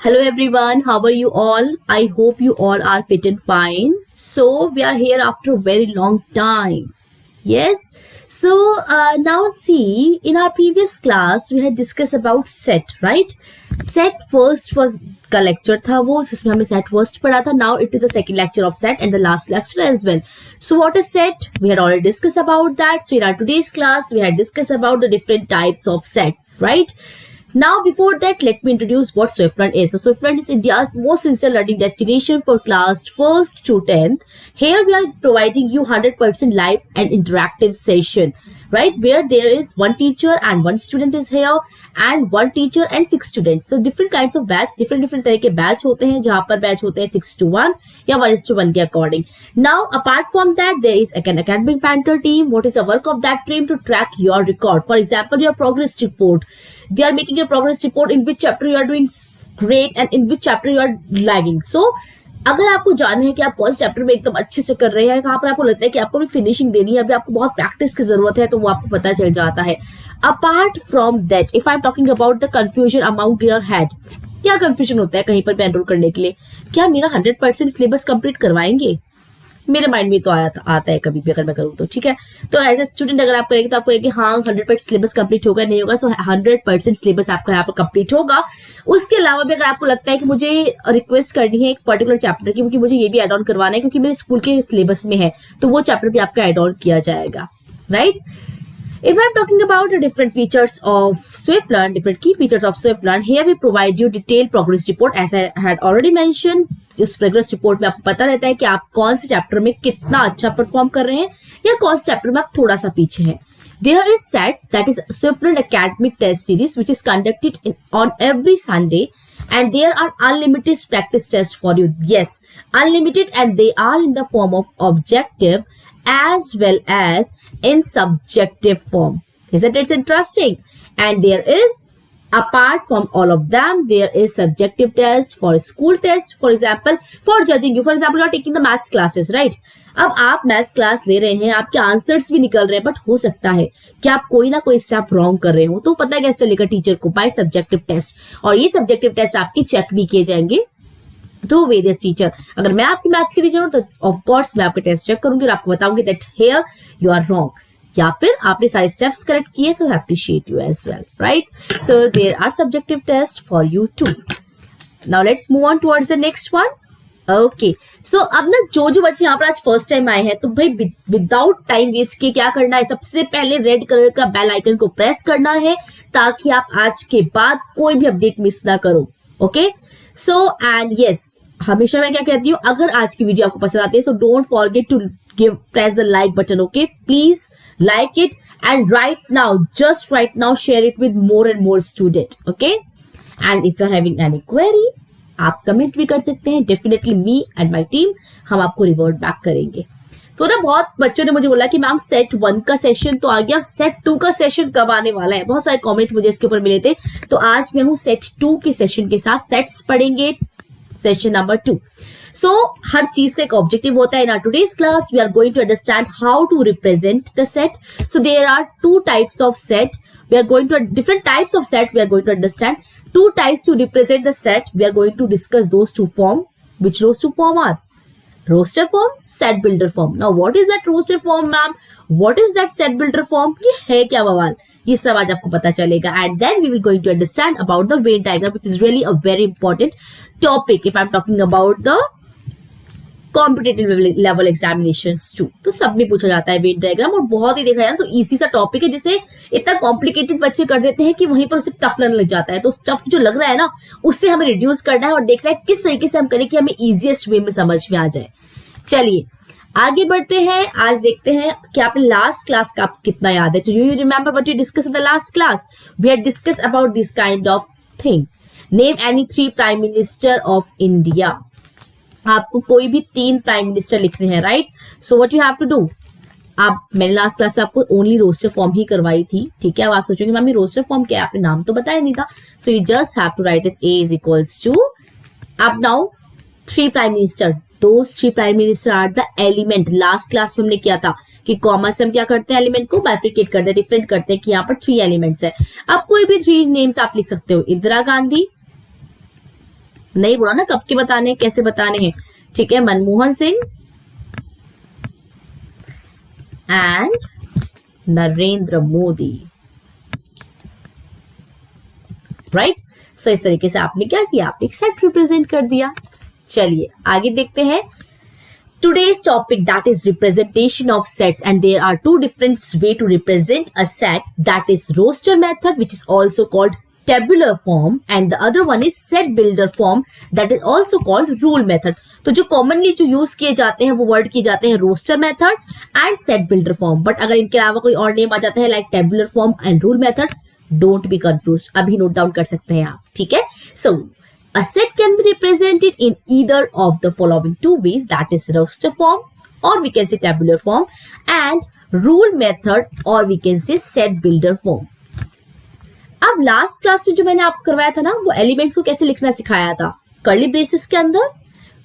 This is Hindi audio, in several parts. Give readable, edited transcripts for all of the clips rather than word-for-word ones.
Hello everyone, how are you all? I hope you all are fit and fine. So we are here after a very long time. Yes. So now see, in our previous class we had discussed about set, right? Set first was का lecture था वो जिसमें हमने set first पढ़ा था. Now it is the second lecture of set and the last lecture as well. So what is set? We had already discussed about that. So in our today's class we had discussed about the different types of sets, right? Now, before that, let me introduce what SwiftLearn is. So, SwiftLearn is India's most sincere learning destination for class 1st to 10th. Here, we are providing you 100% live and interactive session, right? Where there is one teacher and one student is here, and one teacher and 6 students. So, different kinds of batch, different तरह के batch होते हैं, जहाँ पर batch होते हैं 6:1 या 1:1 के according. Now, apart from that, there is an academic mentor team. What is the work of that team? To track your record. For example, your progress report. They are making a progress report in which chapter you are doing great and in which chapter you are lagging. So, अगर आपको जानना है कि आप कौन से चैप्टर में एकदम अच्छे से कर रहे हैं, कहाँ पर आपको लगता है कि आपको भी फिनिशिंग देनी है, अभी आपको बहुत प्रैक्टिस की जरूरत है, तो वो आपको पता चल जाता है. Apart from that, if I am talking about the confusion amount your head, क्या कंफ्यूजन होता है कहीं पर भी एनरोल करने के लिए? क्या मेरा 100% सिलेबस कंप्लीट करवाएंगे? मेरे माइंड में तो आता है कभी भी अगर मैं करूँ तो, ठीक है. तो एज ए स्टूडेंट अगर आप करेंगे तो आपको कि हाँ 100% सिलेबस कंप्लीट होगा, नहीं होगा. सो 100% सिलेबस आपका यहाँ पर कंप्लीट होगा. उसके अलावा भी अगर आपको लगता है कि मुझे रिक्वेस्ट करनी है एक पर्टिकुलर चैप्टर की, क्योंकि मुझे ये भी एड ऑन करवाना है क्योंकि मेरे स्कूल के सिलेबस में है, तो वो चैप्टर भी आपका एड ऑन किया जाएगा, right? If I'm talking about the different features of SwiftLearn, different key features of SwiftLearn, here we provide you detailed progress report as I had already mentioned. जिस प्रोग्रेस रिपोर्ट में आपको पता रहता है कि आप कौन से चैप्टर में कितना अच्छा परफॉर्म कर रहे हैं या कौन से चैप्टर में आप थोड़ा सा पीछे हैं. There is SETS, that is SwiftLearn Academic Test Series, which is conducted on every Sunday, and there are unlimited practice tests for you. Yes, unlimited, and they are in the form of objective as well as in subjective form. Isn't it interesting? And there is, apart from all of them, there is subjective test for school test, for example, for judging you. For example, you are taking the maths classes, right? अब आप मैथ्स क्लास ले रहे हैं, आपके आंसर्स भी निकल रहे हैं, बट हो सकता है कि आप कोई ना कोई स्टेप रॉन्ग कर रहे हो, तो पता है कैसे चलेगा टीचर को? By subjective test. और ये सब्जेक्टिव टेस्ट आपके चेक भी किए जाएंगे तो वेरियस टीचर. अगर मैं आपकी मैथ्स की टीचर हूँ तो ऑफ कोर्स मैं आपके टेस्ट चेक करूंगी और आपको बताऊंगी that here you are wrong, या फिर आपने सारे स्टेप्स करेक्ट किए, so appreciate you as well, right? So there are subjective test for you too. Now let's move on towards the next one. Okay, so अब ना जो बच्चे यहाँ पर आज फर्स्ट टाइम आए हैं, तो भाई विदाउट टाइम वेस्ट के क्या करना है? सबसे पहले रेड कलर का बेल आइकन को प्रेस करना है ताकि आप आज के बाद कोई भी अपडेट मिस ना करो. ओके, सो एंड यस, हमेशा मैं क्या कहती हूँ, अगर आज की वीडियो आपको पसंद आती है, so don't forget to press the like button. Okay, please like it, and just right now share it with more and more student. Okay, and if you are having any query, आप कमेंट भी कर सकते हैं. Definitely me and my team हम आपको रिवर्ट बैक करेंगे. तो ना बहुत बच्चों ने मुझे बोला कि मैम सेट 1 का सेशन तो आ गया, सेट 2 का सेशन कब आने वाला है? बहुत सारे कमेंट मुझे इसके ऊपर मिले थे. तो आज मैं हूँ सेट 2 के सेशन के साथ. सेट्स पढ़ेंगे सेशन नंबर 2. So, हर चीज का एक ऑब्जेक्टिव होता है. In our today's class, we are going to understand how to represent the set. So, there are 2 types of set. We are going to different types of set. We are going to understand 2 types to represent the set. We are going to discuss those 2 form. Which those 2 form are? Roster form, set builder form. Now, what is that roster form, ma'am? What is that set builder form? ये है क्या बवाल? ये सब आज आपको पता चलेगा. And then we will going to understand about the Venn diagram, which is really a very important topic. If I'm talking about the competitive level examinations too, तो सब में पूछा जाता है वेन डायग्राम. और बहुत ही देखा जाए तो इजी सा टॉपिक है, जिसे इतना कॉम्प्लिकेटेड बच्चे कर देते हैं कि वहीं पर उसे टफ लगने लग जाता है. तो टफ जो लग रहा है ना, उससे हमें रिड्यूस करना है और देखना है किस तरीके से हम करें कि हमें इजीएस्ट वे में समझ में आ जाए. चलिए आगे बढ़ते हैं. आज देखते हैं कि आपने लास्ट क्लास का आपको कितना याद है. You remember what you discuss in the last class? We had discuss about this kind of thing. Name any 3 prime minister of India. आपको कोई भी 3 प्राइम मिनिस्टर लिखने हैं, right? So what you have to do, आप मैंने लास्ट क्लास से आपको ओनली रोस्टर फॉर्म ही करवाई थी, ठीक है? अब आप सोचोगे मैम ये रोस्टर फॉर्म क्या है, आपने नाम तो बताया नहीं था. So you just have to write as A is equals to, अब now 3 prime minister. Those 3 prime minister are the element. Last class में हमने किया था कि कॉमा से हम क्या करते हैं, एलिमेंट को बाइफिकेट करते हैं, डिफरेंट करते हैं कि यहाँ पर 3 एलिमेंट्स है. अब कोई भी 3 नेम्स आप लिख सकते हो. इंदिरा गांधी, नहीं बोला ना कब के बताने हैं, कैसे बताने हैं, ठीक है। Manmohan Singh and Narendra Modi, right. So इस तरीके से आपने क्या किया, आपने एक सेट रिप्रेजेंट कर दिया। चलिए आगे देखते हैं today's topic, that is representation of sets, and there are two different way to represent a set, that is roster method which is also called tabular form, and the other one is set builder form that is also called rule method। तो जो commonly जो use किए जाते हैं वो word किए जाते हैं roster method and set builder form, but अगर इनके अलावा कोई और name आ जाता है like tabular form and rule method, don't be confused, अभी note down कर सकते हैं आप, ठीक है। So a set can be represented in either of the following two ways, that is roster form or we can say tabular form, and rule method or we can say set builder form। अब लास्ट क्लास में जो मैंने आपको करवाया था ना, वो एलिमेंट्स को कैसे लिखना सिखाया था, कर्ली ब्रेसेस के अंदर,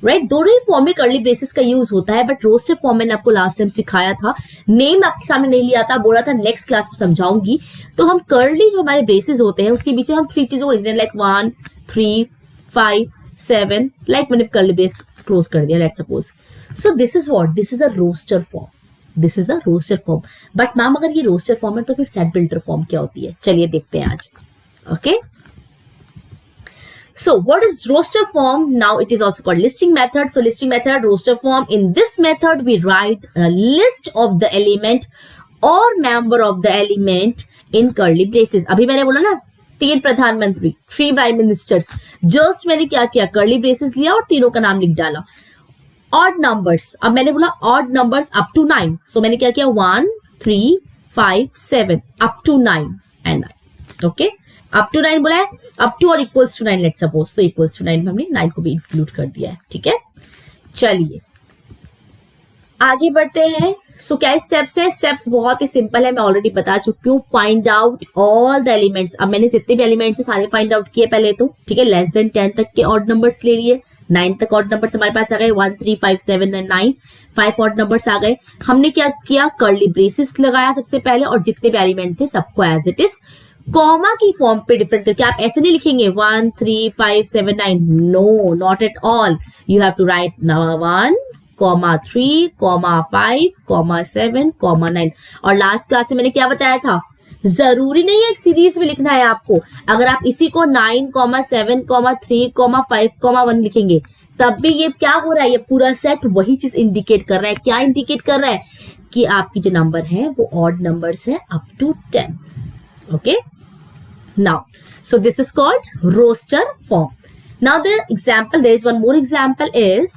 राइट। दोनों ही फॉर्म में कर्ली ब्रेसेस का यूज होता है, बट रोस्टर फॉर्म मैंने आपको लास्ट टाइम सिखाया था, नेम आपके सामने नहीं लिया था, बोला था नेक्स्ट क्लास में समझाऊंगी। तो हम कर्ली जो हमारे ब्रेसेस होते हैं उसके बीच में हम 3 चीजों को लिखते हैं, लाइक 1 3 5 7, लाइक मैंने कर्ली ब्रेस क्लोज कर दिया, let's suppose. So this is what, this is a roster form, this is the roster form. But ma'am अगर ये रोस्टर फॉर्म है तो फिर सेट बिल्डर फॉर्म क्या होती है, चलिए देखते हैं आज। Okay, so what is roster form? Now it is also called listing method. So listing method, roster form, in this method we write a list of the element or member of the element in curly braces। अभी मैंने बोला ना 3 प्रधानमंत्री, 3 प्राइम मिनिस्टर्स, जस्ट मैंने क्या किया, कर्ली ब्रेसेस लिया और तीनों का नाम लिख डाला। ऑड नंबर्स, अब मैंने बोला odd numbers up to 9, so मैंने क्या किया 1 3 5 7 up to 9 and 9, okay. Up to 9 बोला है, अप टू और इक्वल्स टू 9 लेट्स सपोज, तो इक्वल्स टू 9 में हमने 9 को भी इंक्लूड कर दिया है, ठीक है। चलिए आगे बढ़ते हैं। सो क्या स्टेप्स है, स्टेप्स बहुत ही सिंपल है, मैं ऑलरेडी बता चुकी हूँ। Find out all the elements, अब मैंने जितने भी एलिमेंट्स है सारे फाइंड आउट किए पहले तो, ठीक है। लेस देन 10 तक के ऑड नंबर्स ले लिए, 9 तक ऑड नंबर्स हमारे पास आ गए, 1 3 5 7 एंड 9, 5 ऑड नंबर्स आ गए। हमने क्या किया, कर्ली ब्रेसेस लगाया सबसे पहले, और जितने भी एलिमेंट थे सबको एज इट इज कॉमा की फॉर्म पे डिफरेंट करके, आप ऐसे नहीं लिखेंगे 1 3 5 7 9, no not at all, you have to write 1 3 5 7 9। और लास्ट क्लास में मैंने क्या बताया था, जरूरी नहीं है एक सीरीज में लिखना है आपको, अगर आप इसी को 9 7 3 5 1 लिखेंगे तब भी ये क्या हो रहा है, ये पूरा सेट वही चीज इंडिकेट कर रहा है। क्या इंडिकेट कर रहा है कि आपकी जो नंबर है वो ऑड नंबर्स है up to 10, okay. Now, so this is called roster form. Now the example, there is one more example is,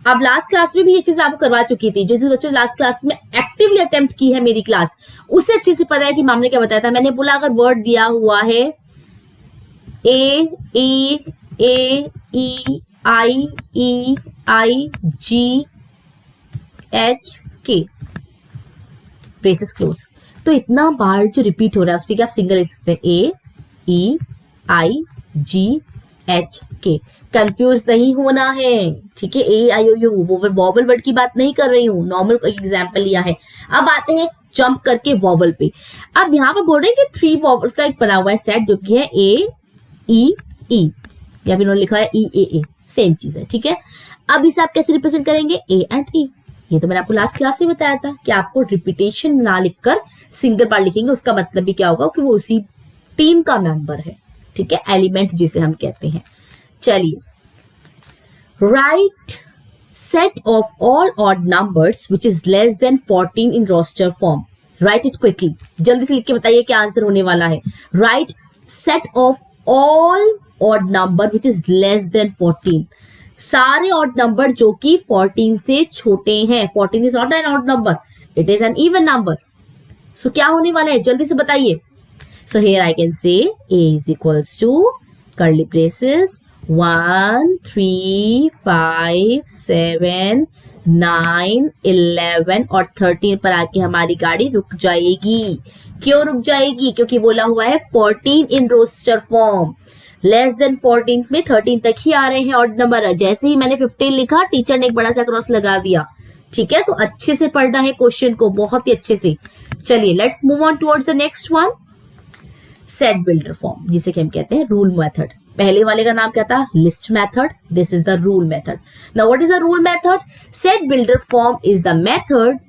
अब लास्ट क्लास में भी ये चीज मैं आपको करवा चुकी थी, जो बच्चों ने लास्ट क्लास में एक्टिवली अटेम्प्ट की है मेरी क्लास, उससे अच्छे से पता है कि मैम ने क्या बताया था। मैंने बोला अगर वर्ड दिया हुआ है ए ई आई जी एच के ब्रेसेस क्लोज, तो इतना बार जो रिपीट हो रहा है उसकी आप सिंगल लिख सकते हैं, ए ई आई जी एच के। कंफ्यूज नहीं होना है, ठीक है। ए आई ओ यू वॉवल वर्ड की बात नहीं कर रही हूँ, नॉर्मल एग्जाम्पल लिया है। अब आते हैं जंप करके वॉवल पे। अब यहाँ पे बोल रहे हैं कि 3 वॉवल का एक बना हुआ है सेट, जो कि है ए ई या फिर उन्होंने लिखा है ई ए, सेम चीज है, ठीक है। अब इसे आप कैसे रिप्रेजेंट करेंगे, ए एंड ई, ये तो मैंने आपको लास्ट क्लास में बताया था कि आपको रिपीटेशन ना लिखकर सिंगल बार लिखेंगे, उसका मतलब भी क्या होगा कि वो उसी टीम का मेंबर है, ठीक है, एलिमेंट जिसे हम कहते हैं। चलिए, write set of all odd numbers which is less than 14 in roster form, write it quickly, जल्दी से लिख के बताइए क्या आंसर होने वाला है। Right set of all odd number which is less than 14, सारे ऑड नंबर जो कि 14 से छोटे हैं। 14 is not an odd number, it is an even number. So क्या होने वाला है, जल्दी से बताइए। So here I can say A is equals to curly braces 1 3 5 7 9 11 और 13 पर आके हमारी गाड़ी रुक जाएगी। क्यों रुक जाएगी, क्योंकि बोला हुआ है 14 in roster form, less than 14 में 13 तक ही आ रहे हैं ऑड नंबर। जैसे ही मैंने 15 लिखा, टीचर ने एक बड़ा सा क्रॉस लगा दिया, ठीक है। तो अच्छे से पढ़ना है क्वेश्चन को, बहुत ही अच्छे से। चलिए let's move on towards the next one, set builder form, जिसे कि हम कहते हैं रूल मेथड। पहले वाले का नाम क्या था? List method. This is the rule method. Now what is the rule method? Set builder form is the method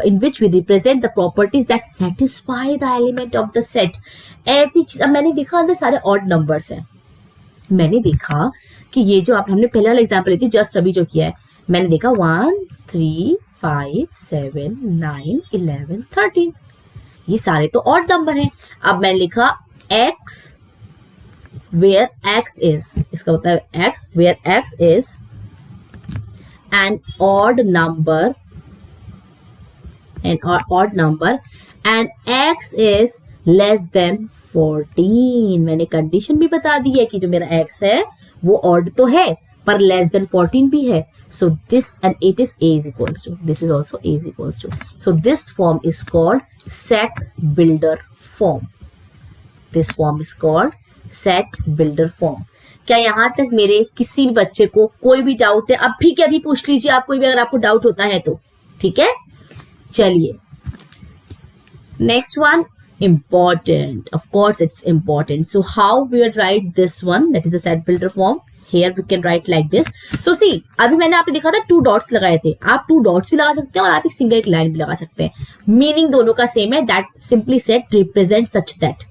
in which we represent the properties that satisfy the element of the set. ऐसी चीज, अब मैंने देखा अंदर सारे ऑड नंबर्स हैं. मैंने देखा कि ये जो आप हमने पहले वाला एग्जाम्पल लेती जस्ट अभी जो किया है, मैंने देखा 1 3 5 7 9 11 13, ये सारे तो ऑड नंबर हैं. अब मैंने लिखा x where x is, इसका होता है x where x is an odd number and x is less than 14. मैंने कंडीशन भी बता दी है कि जो मेरा x है वो ऑड तो है पर लेस देन 14 भी है. So this and it is a is equals to, this is also a is equals to. So this form is called set builder form. This form is called set builder form. क्या यहाँ तक मेरे किसी भी बच्चे को कोई भी डाउट है? अभी के अभी पूछ लीजिए आप, कोई भी अगर आपको डाउट होता है तो. ठीक है, चलिए next one. Important, of course it's important. So how we will write this one, that is the set builder form. Here we can write like this. So see, अभी मैंने आपने देखा था 2 डॉट्स लगाए थे. आप 2 डॉट्स भी लगा सकते हैं और आप एक सिंगल एक लाइन भी लगा सकते हैं. मीनिंग दोनों का सेम है. That simply set represent such that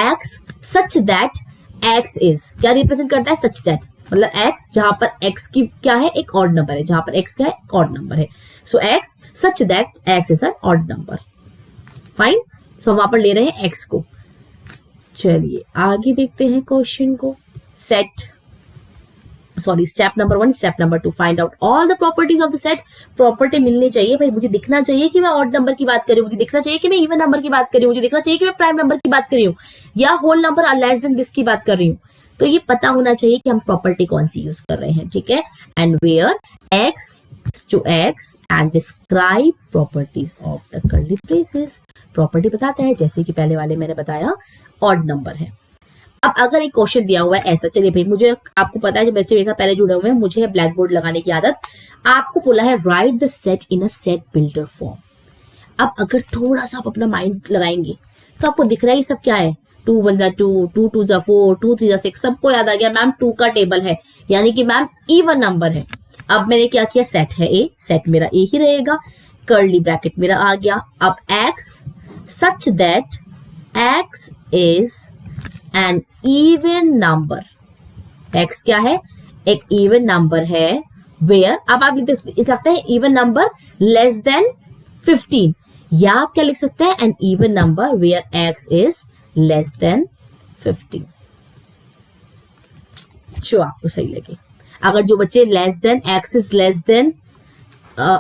x, such that x is, क्या रिप्रेजेंट करता है? सच दैट मतलब x जहां पर x की क्या है? एक ऑड नंबर है. जहां पर x क्या है? ऑड नंबर है. So x such that x is an odd number. Fine. So वहां पर ले रहे हैं x को. चलिए आगे देखते हैं क्वेश्चन को. Step number 1. Step number 2, find out all the properties of the set. Property मिलनी चाहिए भाई. मुझे दिखना चाहिए कि मैं ऑड नंबर की बात कर रही हूँ, मुझे दिखना चाहिए कि मैं इवन नंबर की बात कर रही हूँ, मुझे दिखना चाहिए कि मैं प्राइम नंबर की बात कर रही हूँ या होल नंबर और लेस देन दिस की बात कर रही हूँ. तो ये पता होना चाहिए कि हम प्रॉपर्टी कौन सी यूज कर रहे हैं. ठीक है. And where x to x and describe properties of the curly braces. Property बताता है जैसे कि पहले वाले मैंने बताया ऑड नंबर है. अब अगर एक क्वेश्चन दिया हुआ है ऐसा, चलिए भाई मुझे आपको पता है जब बच्चे मेरे साथ पहले जुड़े हुए हैं मुझे है ब्लैक बोर्ड लगाने की आदत. आपको बोला है right the set in a set builder form. अब अगर थोड़ा सा आप अपना माइंड लगाएंगे तो आपको दिख रहा है ये सब क्या है? 2 1 जा 2, 2 2 जा 4, 2 3 जा 6. सबको याद आ गया मैम 2 का टेबल है, यानी कि मैम इवन नंबर है. अब मैंने क्या किया? सेट है ए, सेट मेरा ए ही रहेगा. कर्ली ब्रैकेट मेरा आ गया. अब x such that x is an even number. x क्या है? एक इवन नंबर है. where, अब आप लिख सकते हैं इवन नंबर लेस देन 15, या आप क्या लिख सकते हैं? an even number where x is less than 15, जो आपको सही लगे. अगर जो बच्चे less than x is less then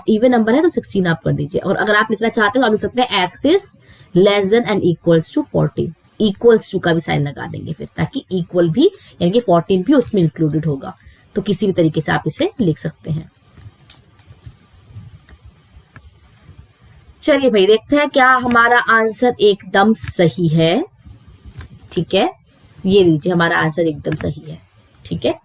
even number है तो 16 आप कर दीजिए. और अगर आप लिखना चाहते हो आप लिख सकते हैं x is less than and equals to 14. Equals to का भी साइन लगा देंगे फिर, ताकि इक्वल भी यानी कि 14 भी उसमें इंक्लूडेड होगा. तो किसी भी तरीके से आप इसे लिख सकते हैं. चलिए भाई देखते हैं क्या हमारा आंसर एकदम सही है. ठीक है, ये लीजिए हमारा आंसर एकदम सही है. ठीक है,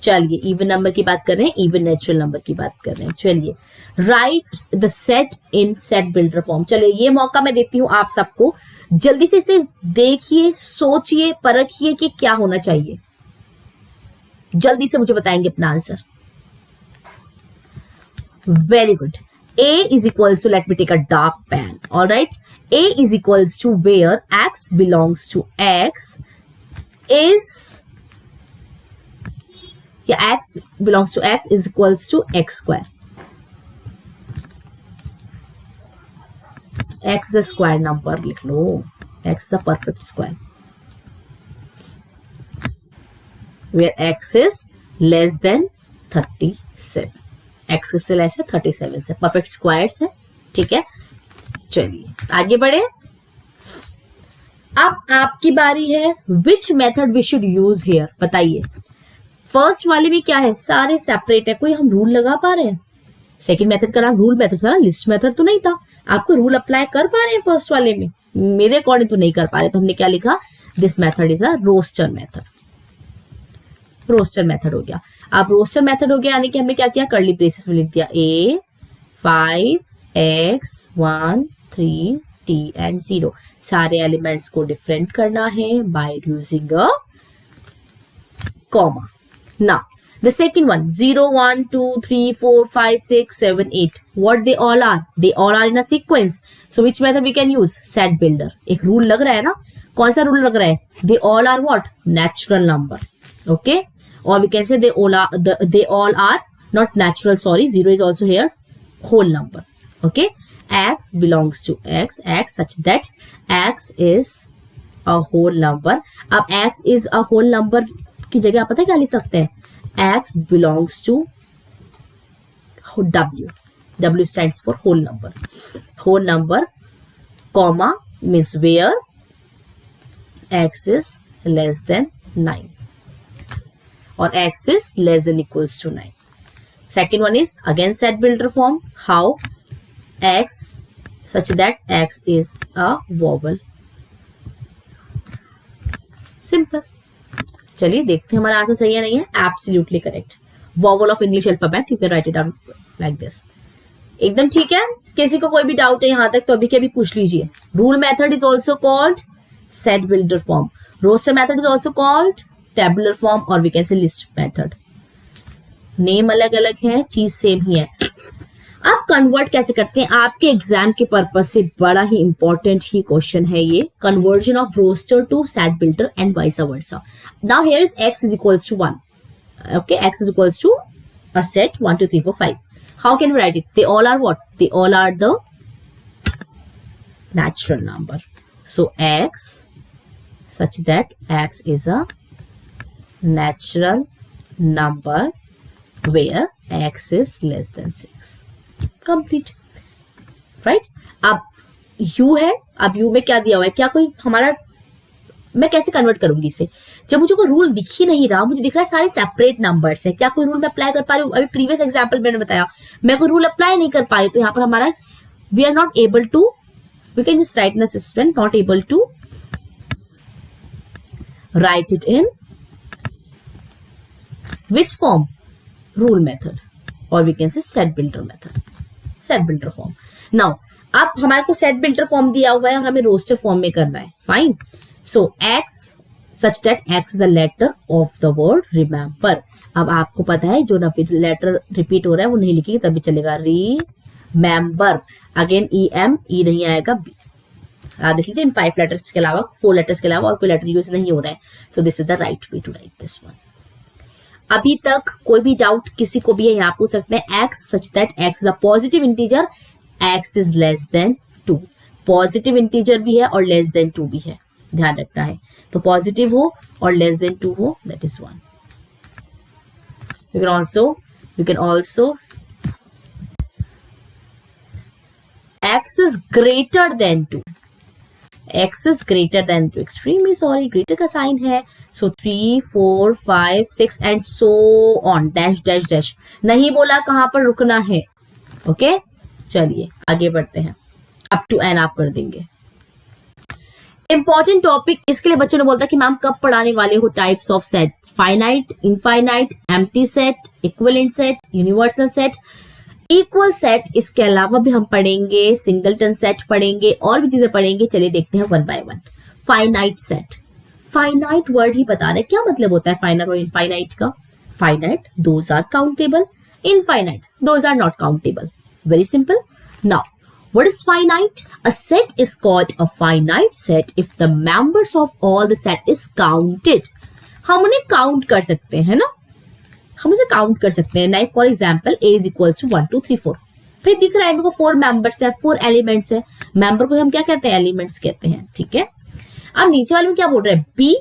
चलिए इवन नंबर की बात कर रहे हैं, इवन नेचुरल नंबर की बात कर रहे हैं. चलिए right the set in set builder form. चलिए ये मौका मैं देती हूं आप सबको, जल्दी से इसे देखिए, सोचिए, परखिए कि क्या होना चाहिए. जल्दी से मुझे बताएंगे अपना answer. Very good. a is equals to, let me take a dark pen. All right, a is equals to where x belongs to x is, yeah, x belongs to x is equals to x square. x is a square number, लिख लो. x is a perfect square where x is less than 37. x से लेस है 37 से, परफेक्ट स्क्वायर्स है. ठीक है, चलिए आगे बढ़े. अब आपकी बारी है. Which method we should use here, बताइए. फर्स्ट वाले में क्या है? सारे सेपरेट है. कोई हम रूल लगा पा रहे हैं? सेकंड मेथड का नाम रूल मेथड था ना, लिस्ट मेथड तो नहीं था. आपको रूल अप्लाई कर पा रहे हैं फर्स्ट वाले में? मेरे अकॉर्डिंग तो नहीं कर पा रहे. तो हमने क्या लिखा? This method is a roster method. Roster method हो गया. अब रोस्टर मेथड हो गया यानी कि हमने क्या किया? कर्ली ब्रेसेस में लिख दिया a 5 x 1 3 t एंड 0. सारे एलिमेंट्स को डिफरेंट करना है by using a comma. Now the second one, 0, 1, 2, 3, 4, 5, 6, 7, 8. What they all are? They all are in a sequence. So which method we can use? Set builder. एक rule लग रहा है ना? कौन सा rule लग रहा है? They all are what? Natural number. Okay? Or we can say they all are not natural. Sorry, 0 is also here. Whole number. Okay? X belongs to X such that X is a whole number. अब X is a whole number की जगह आप पता है क्या लिख सकते हैं? X belongs to W. W stands for whole number. Whole number, comma means where X is less than 9 or X is less than equals to 9. Second one is again set builder form. How? X such that X is a vowel. Simple. चलिए देखते हैं हमारा आंसर सही है नहीं है. Absolutely correct. Vowel of English alphabet, you can write it down like this. एकदम ठीक है. किसी को कोई भी डाउट है यहाँ तक तो अभी के अभी पूछ लीजिए. Rule method is also called set builder form. Roster method is also called tabular form और we can say list method. Name अलग अलग है, चीज सेम ही है. आप कन्वर्ट कैसे करते हैं? आपके एग्जाम के पर्पज से बड़ा ही इंपॉर्टेंट ही क्वेश्चन है ये. Conversion of roster to set builder and vice versa. Now here is x is equals to 1. Okay, x is equals to a set 1 2 3 4 5. How can we write it? They all are what? They all are the natural number. So x such that x is a natural number where x is less than 6. Complete. Right. अब u है. अब u में क्या दिया हुआ है? क्या कोई हमारा, मैं कैसे कन्वर्ट करूंगी इसे जब मुझे कोई रूल दिख ही नहीं रहा? मुझे दिख रहा है सारे सेपरेट नंबर्स है. क्या कोई रूल मैं अप्लाई कर पा रही हूँ? अभी प्रीवियस एग्जांपल मैंने बताया मैं कोई रूल अप्लाई नहीं कर पाई तो यहाँ पर हमारा we are not able to, we can just write in assistant not able to write it in which form? Rule method और we can say set builder method, set builder form. Now अब हमारे को सेट बिल्डर फॉर्म दिया हुआ है और हमें रोस्टर फॉर्म में करना है. Fine. So x such that x is a letter of the word remember. अब आपको पता है जो लेटर रिपीट हो रहा है वो नहीं लिखेंगे तभी चलेगा. रिमेंबर. अगेन ई नहीं आएगा, बी. देख लीजिए इन 5 लेटर्स के अलावा 4 लेटर्स के अलावा और कोई लेटर यूज नहीं हो रहा है. So this is the right way to write this one. अभी तक कोई भी डाउट किसी को भी है यहाँ पूछ सकते हैं. X such that x is a positive integer, x is less then 2. Positive integer भी है और लेस देन 2 भी है, ध्यान रखना है. तो पॉजिटिव हो और लेस देन 2 हो, that is 1. we can also x is greater than 2. x is greater than 2. extremely sorry, greater का साइन है. so 3 4 5 6 and so on, dash dash dash. नहीं बोला कहाँ पर रुकना है. ओके चलिए आगे बढ़ते हैं. अप टू n आप कर देंगे. इंपॉर्टेंट टॉपिक इसके लिए बच्चों ने बोलता कि मैम कब पढ़ाने वाले हो types of set? Finite, infinite, empty set, equivalent set, universal set, equal set. इसके अलावा भी हम पढ़ेंगे सिंगलटन सेट पढ़ेंगे और भी चीजें पढ़ेंगे. चलिए देखते हैं one by one. Finite set. Finite word ही बता रहे क्या मतलब होता है फाइनाइट और इनफाइनाइट का. Finite those are countable, infinite those are not countable. Very simple. Now what is finite? A set is called a finite set if the members of all the set is counted. हम उन्हें काउंट कर सकते हैं ना, हम उसे काउंट कर सकते हैं. Like for example a is equals to 1 2 3 4. फिर दिख रहा है मेरे को 4 मेंबर्स है, 4 एलिमेंट्स है. मेंबर को हम क्या कहते हैं? एलिमेंट्स कहते हैं. ठीक है. अब नीचे वाले में क्या बोल रहे हैं? b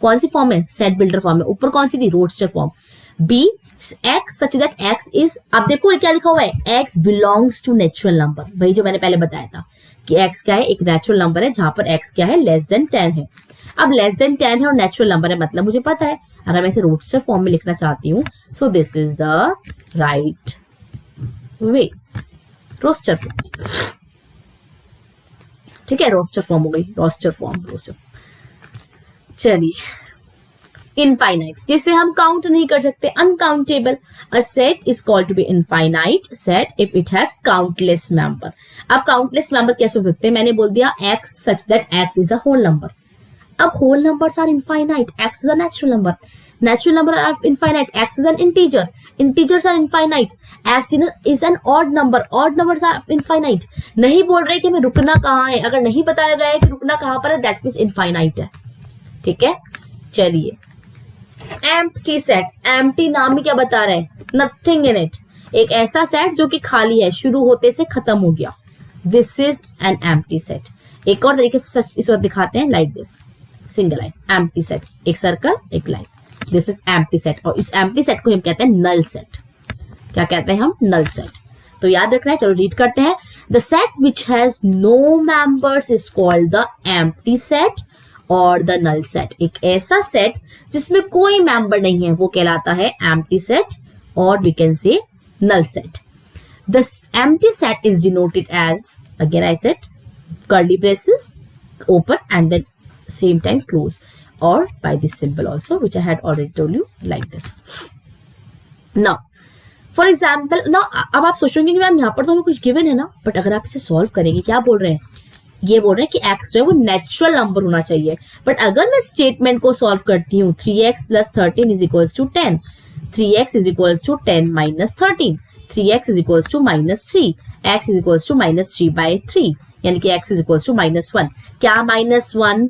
कौन सी फॉर्म है? सेट बिल्डर फॉर्म है. ऊपर कौन सी थी? Roster form. b x such that x is, अब देखो क्या लिखा हुआ है? x belongs to natural number. वही जो मैंने पहले बताया था कि x क्या है? एक नेचुरल नंबर है जहां पर x क्या है? लेस देन 10 है. अब लेस देन 10 है और नेचुरल नंबर है मतलब मुझे पता है अगर मैं इसे रोस्टर फॉर्म में लिखना चाहती हूँ so this is the right way. Roster form. ठीक है, रोस्टर फॉर्म हो गई. Roster form, roster. चलिए इनफाइनाइट, जिसे हम काउंट नहीं कर सकते, uncountable. A set is called to be infinite set if it has countless member. अब काउंटलेस मेंबर कैसे हो सकते हैं? मैंने बोल दिया x such that x is a whole number. अब whole numbers are infinite, x is a natural number. Natural number are infinite. X is an integer. Integers are infinite. X is an odd number. Odd numbers are infinite. नहीं बोल रहे कि हमें रुकना कहाँ है. अगर नहीं बताया गया है कि रुकना कहाँ पर है, that means infinite है. ठीक है, चलिए. Empty set. Empty नाम ही क्या बता रहा है? Nothing in it. एक ऐसा सेट जो कि खाली है, शुरू होते से खत्म हो गया. This is an empty set. एक और तरीके से इस वक्त दिखाते हैं, like this. Single line, empty set, एक सर्कल एक line. This is empty set. और इस एम्प्टी सेट को हम कहते हैं नल सेट. क्या कहते हैं हम? Null set. तो याद रखना है. चलो रीड करते हैं. The set which has no members is called the empty set और द नल सेट. एक ऐसा सेट जिसमें कोई मेंबर नहीं है वो कहलाता है एम्प्टी सेट और we can say null set. The empty set is denoted as, again I said, curly braces, open and then same time close, or by this symbol also, which I had already told you, like this. Now for example, now अब आप सोचोगे कि मैम यहाँ पर तो हमें कुछ गिवन है ना, बट अगर आप इसे सॉल्व करेंगे, क्या बोल रहे हैं? ये बोल रहे हैं कि x जो है वो नेचुरल नंबर होना चाहिए. बट अगर मैं स्टेटमेंट को सॉल्व करती हूँ, 3x plus 13 is equals to 10, 3x is equals to 10 minus 13, 3x is equals to minus 3, x is equals to minus 3 by 3, यानी कि x is equals to -1. क्या -1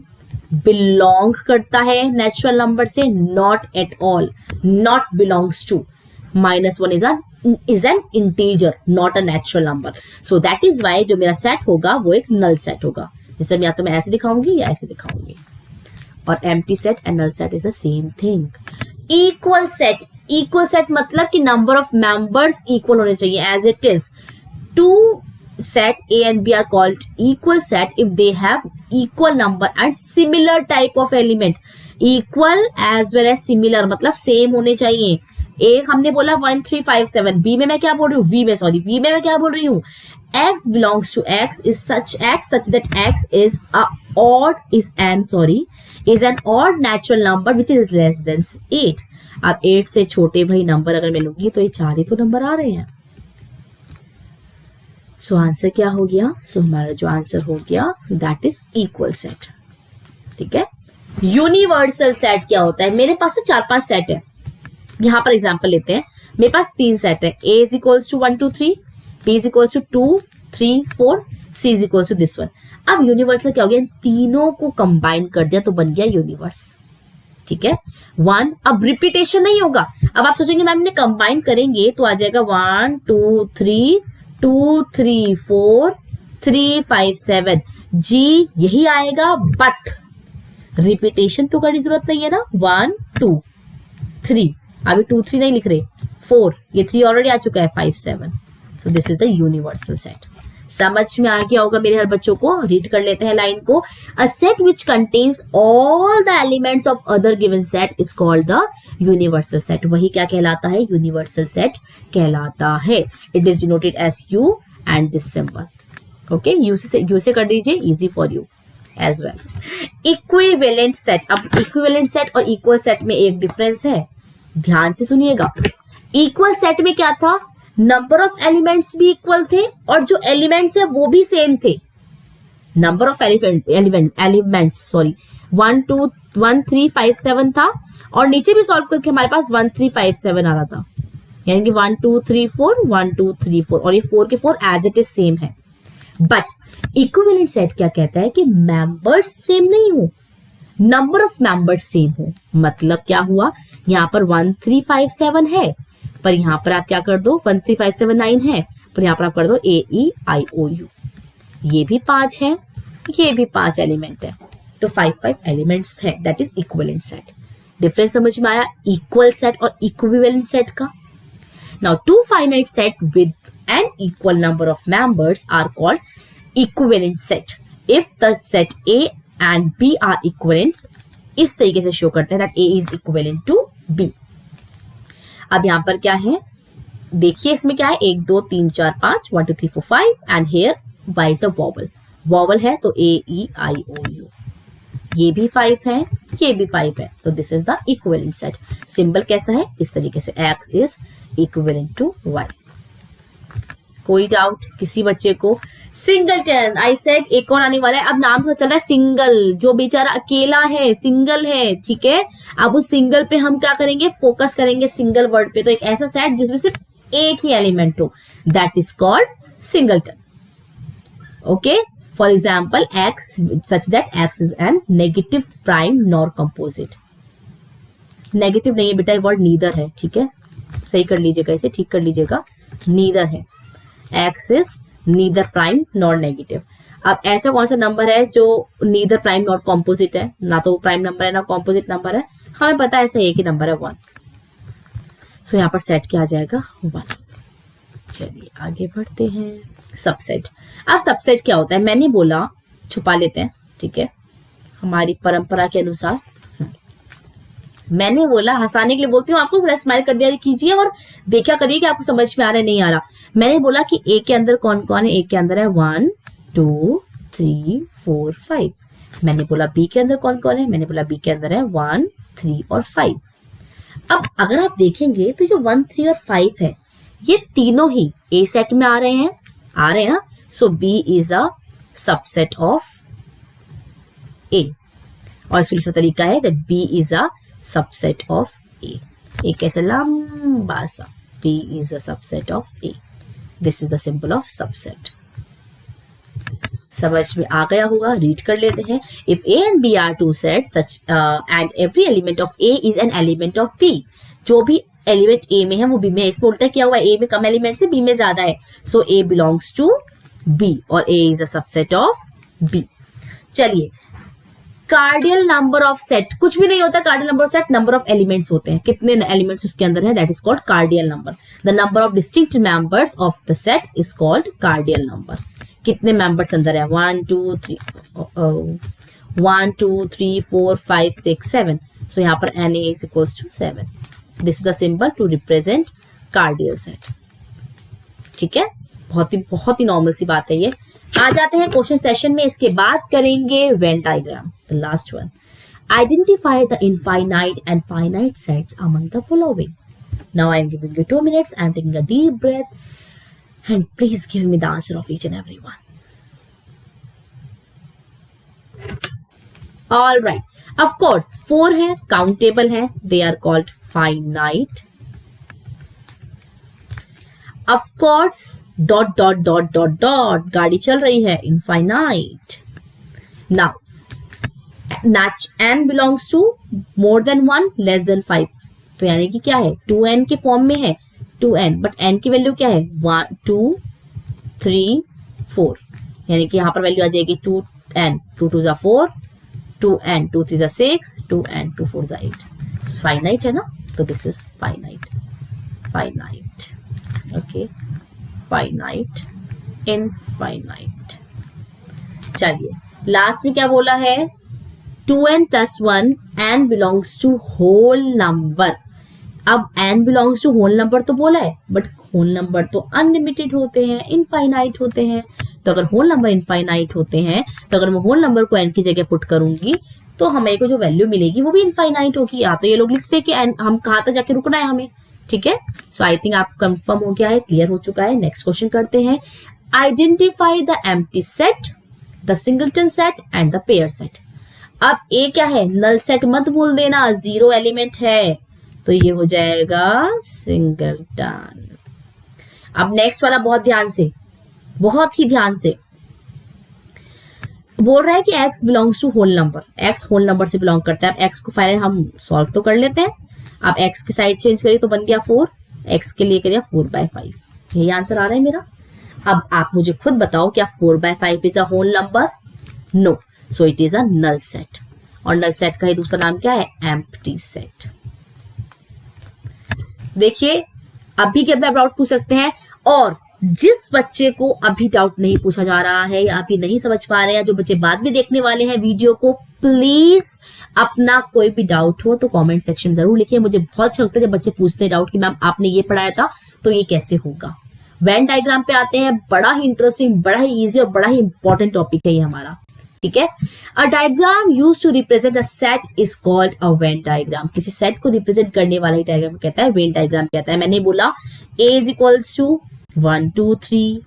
बिलोंग करता है नेचुरल नंबर से? Not at all. Not belongs to. -1 is an integer, not a natural number. So that is why जो मेरा सेट होगा वो एक नल सेट होगा. जैसे या तो मैं ऐसे दिखाऊंगी या ऐसे दिखाऊंगी. और empty set and null set is the same thing. Equal set. Equal set मतलब कि नंबर ऑफ मेंबर्स इक्वल होने चाहिए. As it is, to set A and B are called equal set if they have equal number and similar type of element. Equal as well as similar मतलब same होने चाहिए. एक हमने बोला 1 3 5 7. B में मैं क्या बोल रही हूँ? V में मैं क्या बोल रही हूँ? X belongs to X such that X is an odd natural number which is less than 8. अब 8 से छोटे भाई नंबर अगर मैं लूंगी तो ये 4 ही तो नंबर आ रहे हैं. सो आंसर क्या हो गया? सो हमारा जो आंसर हो गया दैट इज इक्वल सेट. ठीक है. यूनिवर्सल सेट क्या होता है? मेरे पास 4-5 सेट है. यहां पर एग्जांपल लेते हैं. मेरे पास 3 सेट है. A is equals to 1 2 3, B is equals to 2 3 4, C is equals to this one. अब यूनिवर्सल क्या हो गया? इन तीनों को कंबाइन कर दिया तो बन गया यूनिवर्स. ठीक है. 1. अब रिपीटेशन नहीं होगा. अब आप सोचेंगे मैम ने कंबाइन करेंगे तो आ जाएगा 1 2 3 2 3 4 3 5 7. जी यही आएगा, बट रिपीटेशन तो करने की जरूरत नहीं है ना. 1 2 3, अभी 2 3 नहीं लिख रहे. 4, ये 3 ऑलरेडी आ चुका है. 5 7. सो this is the universal set. समझ में आ गया होगा मेरे हर बच्चों को. रीड कर लेते हैं लाइन को. A set which contains all the elements of other given set is called the universal set. वही क्या कहलाता है? यूनिवर्सल सेट कहलाता है. It is denoted as U and this symbol. Okay, U से कर दीजिए, easy for you as well. Equivalent set. अब इक्विवेलेंट सेट और इक्वल सेट में एक डिफरेंस है, ध्यान से सुनिएगा. इक्वल सेट में क्या था? नंबर ऑफ एलिमेंट्स भी इक्वल थे और जो एलिमेंट्स है वो भी सेम थे. नंबर ऑफ एलिमेंट्स 1 2 1 3 5 7 था और नीचे भी सॉल्व करके हमारे पास 1 3 5 7 आ रहा था. यानी कि 1 2 3 4 1 2 3 4 और ये 4 के 4 एज इट इज सेम है. बट इक्विवेलेंट सेट क्या कहता है कि मेंबर्स सेम नहीं हो, नंबर ऑफ मेंबर्स सेम हो. मतलब क्या हुआ? यहाँ पर 1 3 5 7 है, पर यहाँ पर आप क्या कर दो 1 3 5 7 9 है, पर यहाँ पर आप कर दो AEIOU. ये भी 5 है, ये भी 5 एलिमेंट है, तो 5 एलिमेंट्स है. That is equivalent set. Difference समझ में आया इक्वल सेट और इक्विवेलेंट सेट का. Now two finite set with an equal number of members are called equivalent set if the set A and B are equivalent. इस तरीके से शो करते हैं that A is equivalent to B. अब यहां पर क्या है देखिए, इसमें क्या है 1 2 3 4 5 1 2 3 4 5 and here y is a vowel है तो AEIOU. ये भी 5 है, ये भी 5 है, तो this is the equivalent set. Symbol कैसा है? इस तरीके से x is equivalent to y. कोई डाउट किसी बच्चे को? सिंगलटन, आई सेड एक और आने वाला है। अब नाम तो चल रहा है सिंगल, जो बेचारा अकेला है, सिंगल है, ठीक है। अब उस सिंगल पे हम क्या करेंगे, फोकस करेंगे सिंगल वर्ड पे। तो एक ऐसा सेट जिसमें सिर्फ एक ही एलिमेंट हो, that is called singleton. Okay, for example x, such that x is an negative prime nor composite. Negative नहीं है बेटा, वर्ड नीदर है, ठीक है, सही कर लीजिएगा, इसे ठीक कर लीजिएगा, नीदर है। X is neither prime nor negative. अब ऐसा कौन सा नंबर है जो नीदर प्राइम नॉर कॉम्पोजिट है, ना तो प्राइम नंबर है ना कॉम्पोजिट नंबर है, हमें पता है ऐसा एक ही नंबर है 1। सो यहाँ पर सेट क्या आ जाएगा 1। चलिए आगे बढ़ते हैं। सबसेट। अब सबसेट क्या होता है, मैंने बोला छुपा लेते हैं, ठीक है, हमारी परंपरा के अनुसार। मैंने बोला, हंसाने के लिए बोलती हूँ आपको, थोड़ा स्माइल कर दिया कीजिए और देखा करिए कि आपको समझ में आ रहा है नहीं आ रहा। मैंने बोला कि ए के अंदर कौन कौन है, ए के अंदर है 1 2 3 4 5। मैंने बोला बी के अंदर कौन कौन है, मैंने बोला बी के अंदर है 1 3 और 5। अब अगर आप देखेंगे तो जो 1 3 और 5 है, ये तीनों ही ए सेट में आ रहे हैं ना। So B is a subset of A, और इसका लिखने का तरीका है that B is a subset of A. एक ऐसा लंबा सा, B is a subset of A. This is the symbol of subset. समझ में आ गया होगा, रीड कर लेते हैं। If A and B are two set such and every element of A is an element of B. जो भी एलिमेंट ए में है वो बी में है। इसमें उल्टा किया हुआ है, ए में कम एलिमेंट्स है, बी में ज्यादा है। So A belongs to B और A is a subset of B. चलिए, कार्डियल नंबर ऑफ सेट कुछ भी नहीं होता। Cardinal number of set number of elements होते हैं, कितने एलिमेंट्स उसके अंदर है, that is called cardinal number. The number of distinct members of the set is called cardinal number. कितने मेंबर्स अंदर है, 1 2 3 4 5 6 7। सो यहाँ पर N is equals to 7। This is the symbol to represent cardinal set. ठीक है, बहुत ही नॉर्मल सी बात है ये। आ जाते हैं क्वेश्चन सेशन में, इसके बाद करेंगे Venn diagram, the last one. Identify the infinite and finite sets among the following. Now I am giving you 2 minutes. I am taking a deep breath and please give me the answer of each and every one. All right. Of course, 4 है, countable है, they are called finite. Of course, dot dot dot dot dot, गाड़ी चल रही है, infinite. Now, n belongs to more than 1, less than 5. तो यानी कि क्या है, 2n के फॉर्म में है, 2n, बट n की वैल्यू क्या है, 1 2 3 4। यानी कि यहाँ पर वैल्यू आ जाएगी 2n, 2 2 = 4, 2n 2 3 = 6, 2n 2 4 = 8। फाइनाइट है ना, तो this is finite. Okay, finite, infinite. चलिए लास्ट में क्या बोला है, 2n + 1, n belongs to whole number. अब n belongs to whole number तो बोला है, बट होल नंबर तो अनलिमिटेड होते हैं, इनफाइनाइट होते हैं। तो अगर होल नंबर इनफाइनाइट होते हैं, तो अगर मैं होल नंबर को n की जगह पुट करूंगी तो हमें को जो वैल्यू मिलेगी वो भी इनफाइनाइट होगी। या तो ये लोग लिखते हैं कि हम कहाँ तक जाके रुकना है हमें। ठीक है, सो आई थिंक आप कंफर्म हो गया है, क्लियर हो चुका है। नेक्स्ट क्वेश्चन करते हैं। Identify the empty set, the singleton set and the pair set. अब ए क्या है, नल सेट मत बोल देना, 0 एलिमेंट है, तो ये हो जाएगा सिंगलटन। अब नेक्स्ट वाला बहुत ही ध्यान से बोल रहा है कि x belongs to whole number. x whole number से बिलोंग करता है। अब x को फाइनली हम सॉल्व तो कर लेते हैं। अब x की साइड चेंज करिए तो बन गया 4, x के लिए करिए 4/5। यही आंसर आ रहा है मेरा। अब आप मुझे खुद बताओ, क्या 4/5 is a whole number? No, so it is a null set. और नल सेट का ही दूसरा नाम क्या है, एम्प्टी सेट। देखिए, अभी के अंदर डाउट पूछ सकते हैं, और जिस बच्चे को अभी डाउट नहीं पूछा जा रहा है या अभी नहीं समझ पा रहे हैं, जो बच्चे बाद में देखने वाले हैं वीडियो को, प्लीज अपना कोई भी डाउट हो तो कमेंट सेक्शन में जरूर लिखिए। मुझे बहुत अच्छा लगता है जब बच्चे पूछते हैं डाउट कि मैम आपने ये पढ़ाया था तो ये कैसे होगा। वेन डायग्राम पे आते हैं, बड़ा ही इंटरेस्टिंग, बड़ा ही इजी और बड़ा ही इंपॉर्टेंट टॉपिक है ये हमारा। ठीक है, a diagram used to represent a set is called a Venn diagram. किसी सेट को रिप्रेजेंट करने वाला ही डायग्राम कहता है वेन डायग्राम कहता है। मैंने बोला a is equals to 1 2 3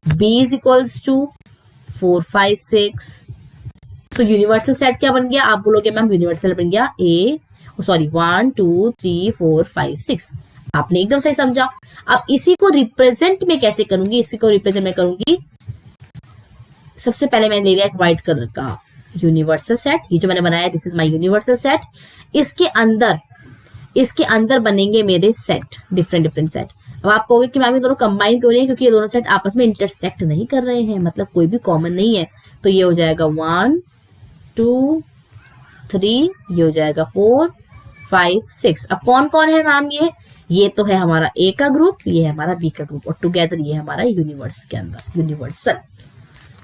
B is equals to 4 5 6। So universal set क्या बन गया? आप बोलोगे मैम यूनिवर्सल बन गया A, सॉरी 1 2 3 4 5 6। आपने एकदम सही समझा। अब इसी को रिप्रेजेंट में कैसे करूंगी? इसी को रिप्रेजेंट में करूंगी, सबसे पहले मैंने ले लिया एक व्हाइट कलर का यूनिवर्सल सेट, ये जो मैंने बनाया this is my universal set. इसके अंदर बनेंगे मेरे सेट, डिफरेंट डिफरेंट सेट। अब आप कहोगे कि मैम ये दोनों कंबाइन क्यों नहीं है? क्योंकि ये दोनों सेट आपस में इंटरसेक्ट नहीं कर रहे हैं, मतलब कोई भी कॉमन नहीं है। तो ये हो जाएगा 1 2 3, ये हो जाएगा 4 5 6। अब कौन कौन है मैम? ये तो है हमारा A का ग्रुप, ये है हमारा B का ग्रुप, और टुगेदर ये हमारा यूनिवर्स के अंदर यूनिवर्सल।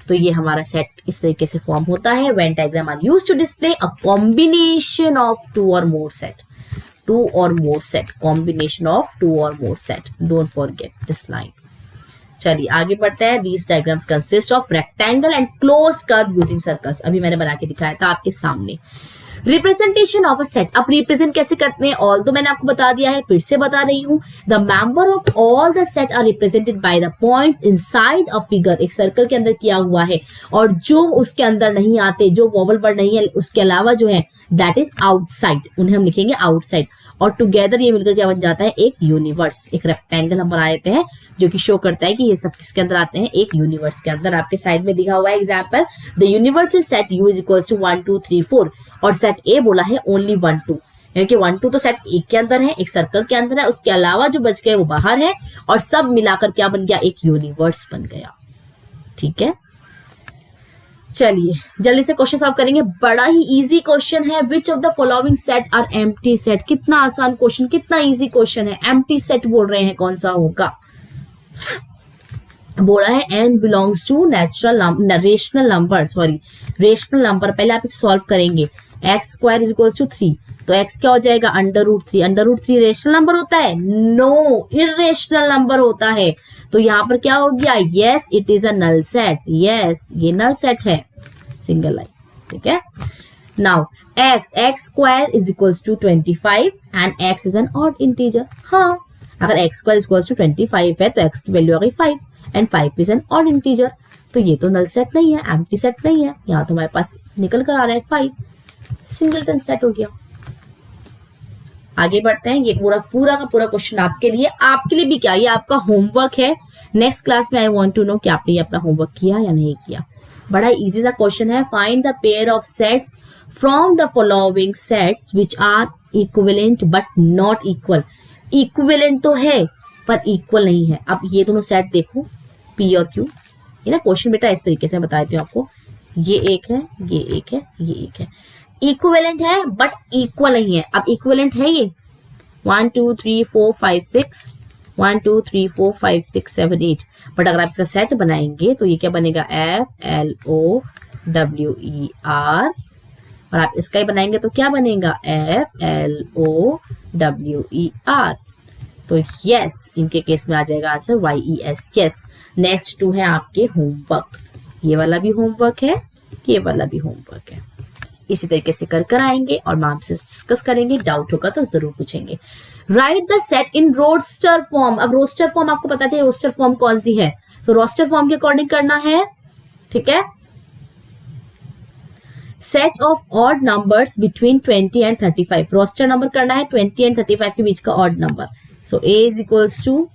तो ये हमारा सेट इस तरीके से फॉर्म होता है। Venn diagram are used to display a combination of 2 और मोर सेट, 2 और मोर सेट, कॉम्बिनेशन ऑफ 2 और more set, don't forget this line. चलिए आगे बढ़ते हैं। These diagrams consist of rectangle and close curve using circles. अभी मैंने बना के दिखाया था आपके सामने। रिप्रेजेंटेशन ऑफ अ सेट, अब रिप्रेजेंट कैसे करते हैं? ऑल तो मैंने आपको बता दिया है, फिर से बता रही हूँ। The member of all the set are represented by the points inside a figure, एक सर्कल के अंदर किया हुआ है, और जो उसके अंदर नहीं आते, जो वोवल वर्ड नहीं है उसके अलावा जो है दैट इज आउटसाइड, उन्हें हम लिखेंगे आउटसाइड। और टुगेदर ये मिलकर क्या बन जाता है? एक यूनिवर्स, एक रेक्टेंगल हम बना देते हैं जो कि शो करता है कि ये सब किसके अंदर आते हैं? एक यूनिवर्स के अंदर। आपके साइड में दिखा हुआ है example, the universe is set U is equals to 1 2 3 4, और सेट A बोला है ओनली 1 2, यानी कि 1 2 तो सेट A के अंदर है, एक सर्कल के अंदर है, उसके अलावा जो बच गए वो बाहर है, और सब मिलाकर क्या बन गया? एक यूनिवर्स बन गया। ठीक है, चलिए जल्दी से क्वेश्चन सॉल्व करेंगे। बड़ा ही इजी क्वेश्चन है। Which of the following set are empty set? कितना आसान क्वेश्चन, कितना इजी क्वेश्चन है। एम्प्टी सेट बोल रहे हैं, कौन सा होगा? बोला है n belongs to rational number, sorry rational number. पहले आप इसे सॉल्व करेंगे। X square is equal to 3, तो x क्या हो जाएगा? √3। √3 रेशनल नंबर होता है? नो, इर्रेशनल नंबर होता है। तो यहाँ पर क्या हो गया? Yes it is a null set. Yes ये नल सेट है, सिंगल लाइन। ठीक है, now x square is equal to 25 and x is an odd integer. हाँ, अगर x square is equal to 25 है तो x की वैल्यू आ गई 5 and 5 is an odd integer. तो ये तो नल सेट नहीं है, एम्प्टी सेट नहीं है। यहाँ तो हमारे पास निकल कर आ रहा है 5, सिंगलटन सेट हो गया। आगे बढ़ते हैं। ये पूरा का पूरा क्वेश्चन आपके लिए भी क्या, ये आपका होमवर्क है। नेक्स्ट क्लास में आई वांट टू नो कि आपने ये अपना होमवर्क किया या नहीं किया। बड़ा इजी सा क्वेश्चन है। Find the pair of sets from the following sets which are equivalent but not equal. Equivalent तो है पर इक्वल नहीं है। अब ये दोनों सेट देखो, P और Q। ये ना क्वेश्चन बेटा इस तरीके से बता देती हूँ आपको। ये एक है, ये एक है, ये एक है। इक्विवेलेंट है बट इक्वल नहीं है। अब इक्विवेलेंट है ये 1 2 3 4 5 6, 1 2 3 4 5 6 7 8, बट अगर आप इसका सेट बनाएंगे तो ये क्या बनेगा? FLOWER। और आप इसका ही बनाएंगे तो क्या बनेगा? FLOWER। तो यस, इनके केस में आ जाएगा आंसर YES। यस, नेक्स्ट 2 है आपके होमवर्क। ये वाला भी होमवर्क है, ये वाला भी होमवर्क है। इसी तरीके से कर आएंगे और मैम से डिस्कस करेंगे। डाउट होगा तो जरूर पूछेंगे। Write the set in roster form. अब रोस्टर फॉर्म आपको पता है रोस्टर फॉर्म कौन सी है, तो रोस्टर फॉर्म के अकॉर्डिंग करना है। ठीक है, set of odd numbers between 20 and 35। Roster number करना है 20 एंड 35 के बीच का odd number. So A is equals to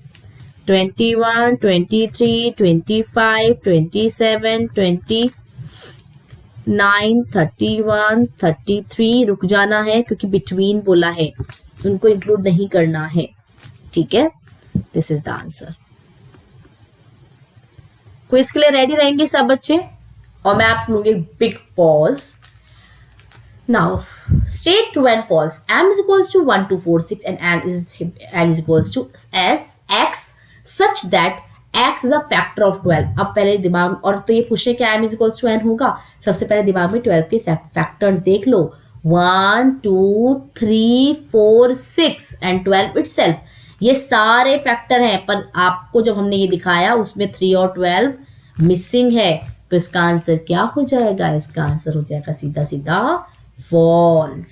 21 23 25 27 29 31 33। रुक जाना है क्योंकि बिटवीन बोला है, उनको इंक्लूड नहीं करना है। ठीक है, this is the answer. Quiz के लिए रेडी रहेंगे सब बच्चे, और मैं आप लूंगी big pause. Now state true and false. m is equals to 1 2 4 6 and n is equals to x such that x is a factor of 12। अब पहले दिमाग, और तो ये पूछे कि m is equals to n होगा, सबसे पहले दिमाग में 12 के फैक्टर्स देख लो। 1 2 3 4 6 एंड 12 itself। ये सारे फैक्टर हैं, पर आपको जब हमने ये दिखाया उसमें 3 और 12 मिसिंग है, तो इसका आंसर क्या हो जाएगा? इसका आंसर हो जाएगा सीधा सीधा फॉल्स।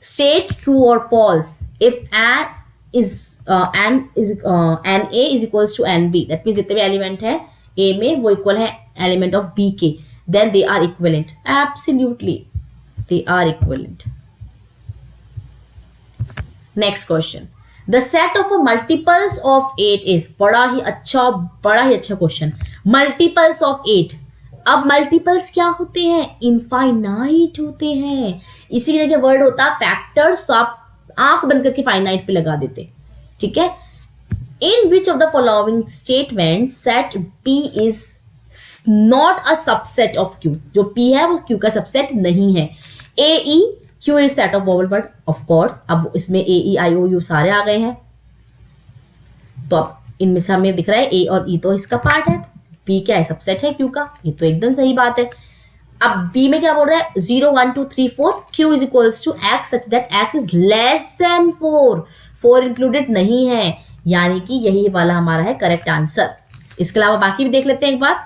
स्टेट ट्रू और false if n a is equals to nb। That means जितने भी एलिमेंट है ए में वो इक्वल है एलिमेंट ऑफ बी के, then they are equivalent. Absolutely they are equivalent. Next question. The set of a multiples of 8 is. बड़ा ही अच्छा क्वेश्चन. Multiples of 8. अब मल्टीपल्स क्या होते हैं? इनफाइनाइट होते हैं. इसी की जगह वर्ड होता है फैक्टर्स, तो आप आंख बंद करके फाइनाइट पे लगा देते. ठीक है. In which of the following statement set P is not a subset of Q. जो P है वो Q का सबसेट नहीं है. A E Q is set of vowel word. Of course अब इसमें A E I O U सारे आ गए हैं, तो अब इनमें से हमें दिख रहा है A और E तो इसका पार्ट है. P क्या है? सबसेट है Q का. ये तो एकदम सही बात है. अब B में क्या बोल रहा है? 0 1 2 3 4 Q is equals to X such that X is less than 4. 4 included नहीं है, यानी कि यही वाला हमारा है करेक्ट आंसर. इसके अलावा बाकी भी देख लेते हैं एक बार.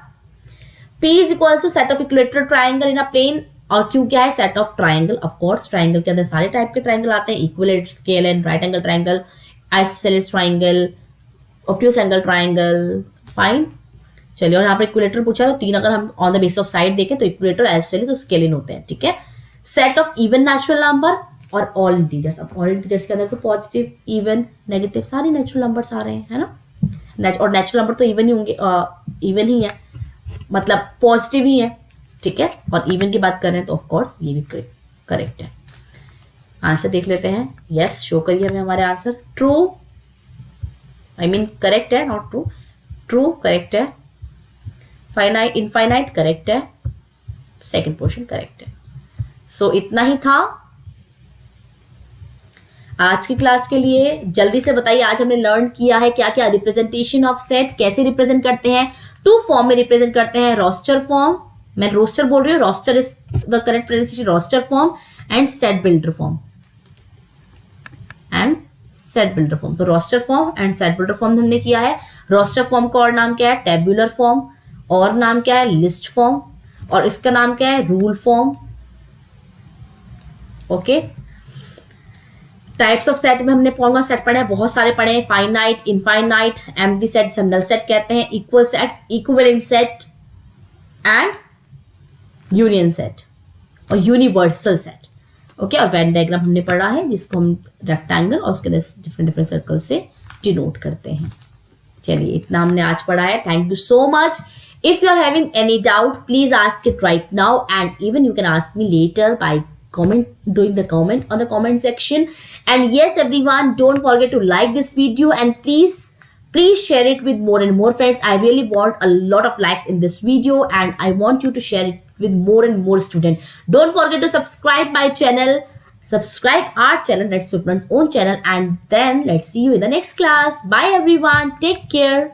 P is equals to set of equilateral triangle in a plane, और Q क्या है? Set of triangle. Of course triangle के अंदर सारे टाइप के ट्राइंगल आते हैं. Equilateral, scalar, right angle triangle, isosceles triangle, obtuse angle triangle. Fine. चलिए, और यहाँ पर इक्विलेटर पूछा तो 3 अगर हम on the base of side देखें तो इक्विलेटर, आइसोसेलेस और स्केलिन होते हैं. ठीक है. Set of even natural number और ऑल इंटीजर्स. अब ऑल इंटीजर्स के अंदर तो पॉजिटिव, इवन, नेगेटिव सारे नेचुरल नंबर्स आ रहे हैं, है ना. और नेचुरल नंबर तो इवन ही होंगे, इवन ही है, मतलब पॉजिटिव ही है. ठीक है. और इवन की बात कर रहे हैं तो ऑफ कोर्स ये भी करेक्ट है. आंसर देख लेते हैं. यस, शो करिए हमें हमारे answer. True, I mean correct है, नॉट ट्रू. ट्रू करेक्ट है. फाइनाइट, इनफाइनाइट करेक्ट है. सेकंड पोर्शन करेक्ट है. सो इतना ही था आज की क्लास के लिए. जल्दी से बताइए आज हमने लर्न किया है क्या क्या. रिप्रेजेंटेशन ऑफ सेट कैसे रिप्रेजेंट करते हैं. 2 फॉर्म में रिप्रेजेंट करते हैं. रोस्टर फॉर्म, मैं रोस्टर बोल रही हूँ, roster is the correct pronunciation. Roster form and set builder form. And set builder form. तो roster form and set builder form हमने किया है. रोस्टर फॉर्म का और नाम क्या है? Tabular form. और नाम क्या है? List form. और इसका नाम क्या है? Rule form. Okay. Types of set में हमने पॉइंट सेट पढ़े हैं, बहुत सारे पढ़े हैं. Finite, infinite, empty set, null set कहते हैं, equal set, equivalent set and union set और यूनिवर्सल सेट. ओके. और वेन डायग्राम हमने पढ़ा है जिसको हम रेक्टेंगल और उसके अंदर डिफरेंट सर्कल से डिनोट करते हैं. चलिए, इतना हमने आज पढ़ा है. Thank you so much. If you are having any doubt, please ask it right now, and even you can ask me later by doing the comment on the comment section. And yes, everyone, don't forget to like this video, and please share it with more and more friends. I really want a lot of likes in this video, and I want you to share it with more and more students. Don't forget to subscribe my channel. Subscribe our channel, that's Supran's own channel, and then let's see you in the next class. Bye everyone. Take care.